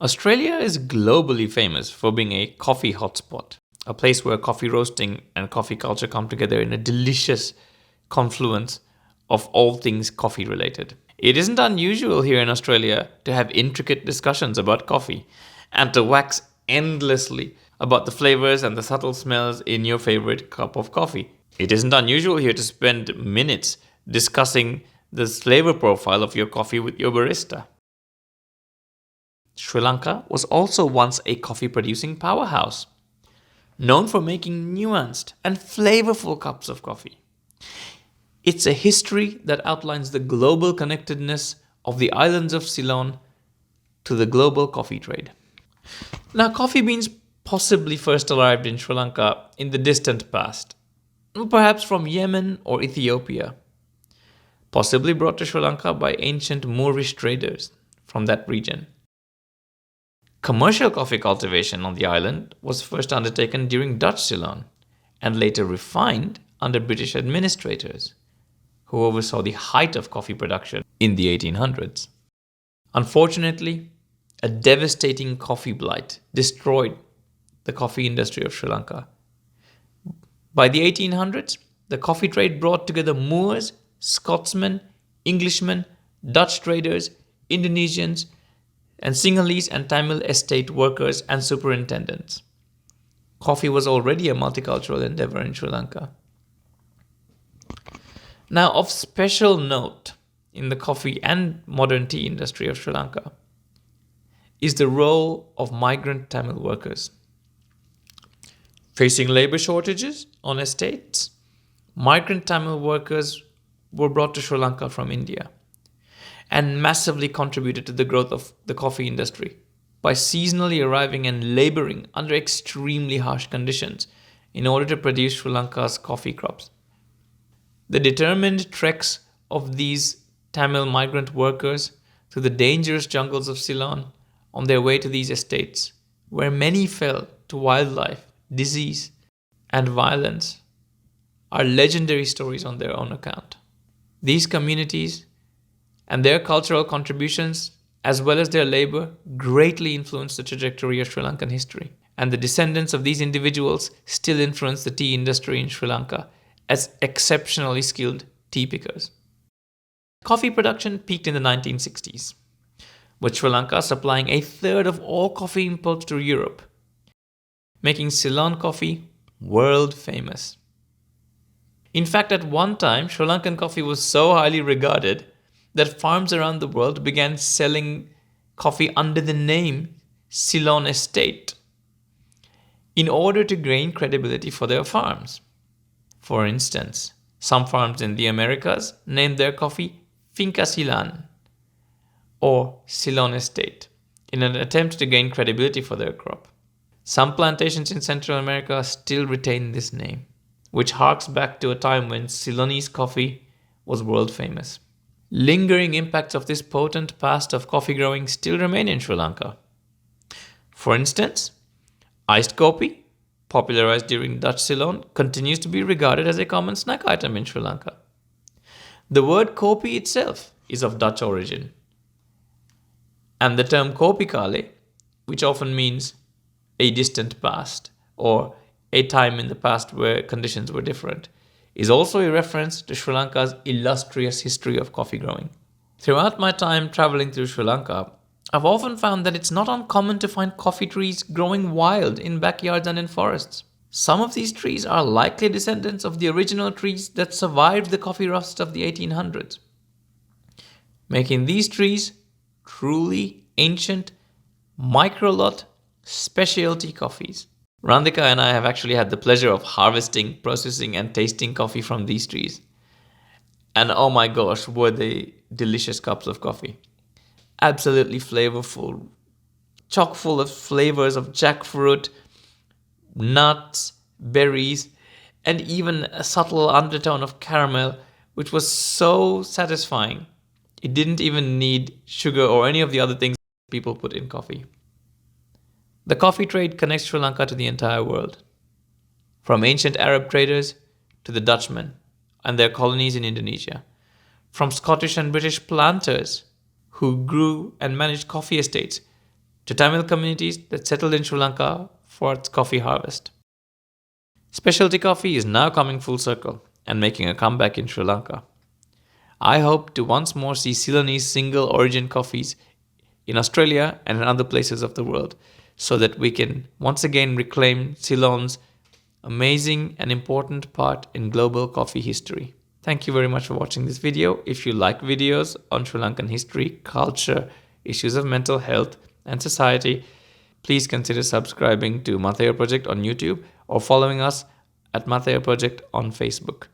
Australia is globally famous for being a coffee hotspot, a place where coffee roasting and coffee culture come together in a delicious confluence of all things coffee related. It isn't unusual here in Australia to have intricate discussions about coffee and to wax endlessly about the flavors and the subtle smells in your favorite cup of coffee. It isn't unusual here to spend minutes discussing the flavor profile of your coffee with your barista. Sri Lanka was also once a coffee producing powerhouse, known for making nuanced and flavorful cups of coffee. It's a history that outlines the global connectedness of the islands of Ceylon to the global coffee trade. Now, coffee beans possibly first arrived in Sri Lanka in the distant past, perhaps from Yemen or Ethiopia, possibly brought to Sri Lanka by ancient Moorish traders from that region. Commercial coffee cultivation on the island was first undertaken during Dutch Ceylon and later refined under British administrators, who oversaw the height of coffee production in the 1800s. Unfortunately, a devastating coffee blight destroyed the coffee industry of Sri Lanka. By the 1800s, the coffee trade brought together Moors, Scotsmen, Englishmen, Dutch traders, Indonesians, and Sinhalese and Tamil estate workers and superintendents. Coffee was already a multicultural endeavour in Sri Lanka. Now, of special note in the coffee and modern tea industry of Sri Lanka is the role of migrant Tamil workers. Facing labour shortages on estates, migrant Tamil workers were brought to Sri Lanka from India and massively contributed to the growth of the coffee industry by seasonally arriving and labouring under extremely harsh conditions in order to produce Sri Lanka's coffee crops. The determined treks of these Tamil migrant workers through the dangerous jungles of Ceylon on their way to these estates, where many fell to wildlife, disease, and violence, are legendary stories on their own account. These communities and their cultural contributions, as well as their labour, greatly influenced the trajectory of Sri Lankan history. And the descendants of these individuals still influence the tea industry in Sri Lanka as exceptionally skilled tea pickers. Coffee production peaked in the 1960s, with Sri Lanka supplying a third of all coffee imports to Europe, making Ceylon coffee world famous. In fact, at one time, Sri Lankan coffee was so highly regarded that farms around the world began selling coffee under the name Ceylon Estate in order to gain credibility for their farms. For instance, some farms in the Americas named their coffee Finca Ceylon or Ceylon Estate in an attempt to gain credibility for their crop. Some plantations in Central America still retain this name, which harks back to a time when Ceylonese coffee was world famous. Lingering impacts of this potent past of coffee growing still remain in Sri Lanka. For instance, iced coffee, popularized during Dutch Ceylon, continues to be regarded as a common snack item in Sri Lanka. The word kopi itself is of Dutch origin, and the term kopi kale, which often means a distant past or a time in the past where conditions were different, is also a reference to Sri Lanka's illustrious history of coffee growing. Throughout my time traveling through Sri Lanka, I've often found that it's not uncommon to find coffee trees growing wild in backyards and in forests. Some of these trees are likely descendants of the original trees that survived the coffee rust of the 1800s, making these trees truly ancient, micro-lot specialty coffees. Randika and I have actually had the pleasure of harvesting, processing, and tasting coffee from these trees. And oh my gosh, were they delicious cups of coffee. Absolutely flavorful, chock full of flavors of jackfruit, nuts, berries, and even a subtle undertone of caramel, which was so satisfying. It didn't even need sugar or any of the other things people put in coffee. The coffee trade connects Sri Lanka to the entire world, from ancient Arab traders to the Dutchmen and their colonies in Indonesia, from Scottish and British planters who grew and managed coffee estates to Tamil communities that settled in Sri Lanka for its coffee harvest. Specialty coffee is now coming full circle and making a comeback in Sri Lanka. I hope to once more see Ceylonese single origin coffees in Australia and in other places of the world so that we can once again reclaim Ceylon's amazing and important part in global coffee history. Thank you very much for watching this video. If you like videos on Sri Lankan history, culture, issues of mental health and society, please consider subscribing to Mathaya Project on YouTube or following us at Mathaya Project on Facebook.